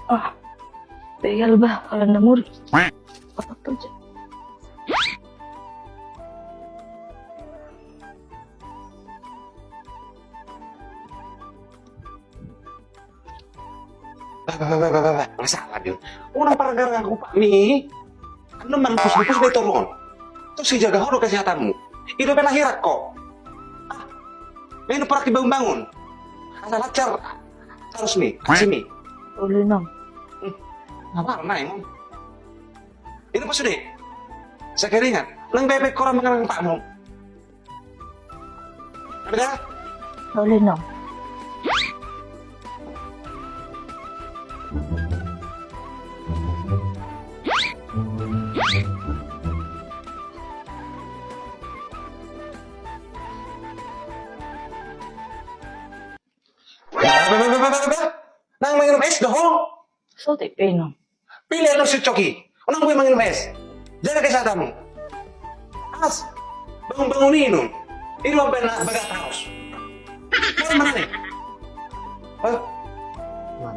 Ah, tinggal bah kalau namur. Apa kerja? Masalah dia. Orang para aku Pak Mi. Anu mampus-mampus dari turun. Terus si jaga horo kesehatanmu. Hidupnya akhirat kok. Ah, ini perak dibangun-bangun. Asal lancar. Harus nih, kasih nih. Boleh nong. Apa emang? Ini pas sudah. Saya keringat. Nang bebek koran mengenang pakmu. Ada dah? Boleh nong. Nang minum es dohong. So tipe nong. Pilih ano si Coki. Unang gue minum es. Jaga kesehatanmu. As. Bangun-bangunin nun. Ini mau benar bagat terus. Mana nih?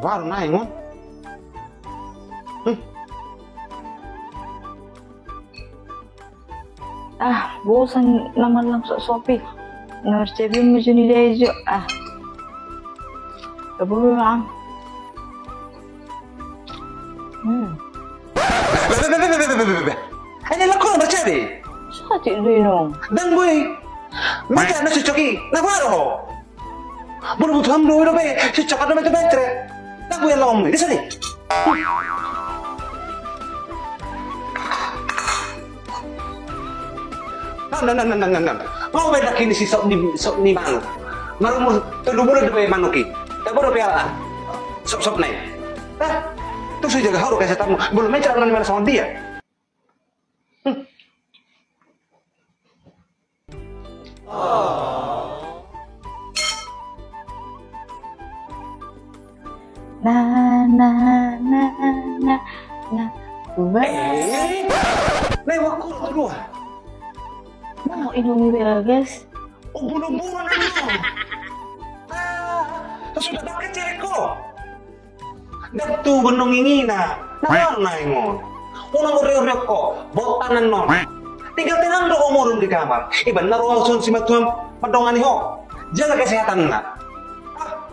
Baru naik mon. Ah, bosan naman lang sa Shopee. Nag-review mo dyan nila yun. Ah. Kabulu lang. Ini lang ko na bercari. Sa tipe nong. Dan boy. Maka na si Coki. Nabaro. Bulu butuh hamdo udah be. Si Coki ada macam betre. Nak gue lom. Di sini. Nan. Mau beda kini si sok ni manu. Marumur tuduh mulu de manuki. Tak baru piala. Sok naik. Terus saya jaga haru kesehatanmu. Belum mencari orang mana sama dia. Na. Lewat ko kedua. Mau inumi ba guys? Bunuh-bunuh na mo. Sudah bakit cewek ko? Datu gunung ingina. Nakanay mo. Unang uriyo ko. Botanan mo. Tinggal tenang do umurun di kamar. Iban naruwasun si matuang padongan ho. Jaga kesehatan na.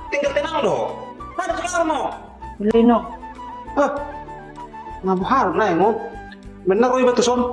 Tinggal tenang do. Nada sa mo. Boleh nong. Ngabuhar na mo. Benar ko iba tuson.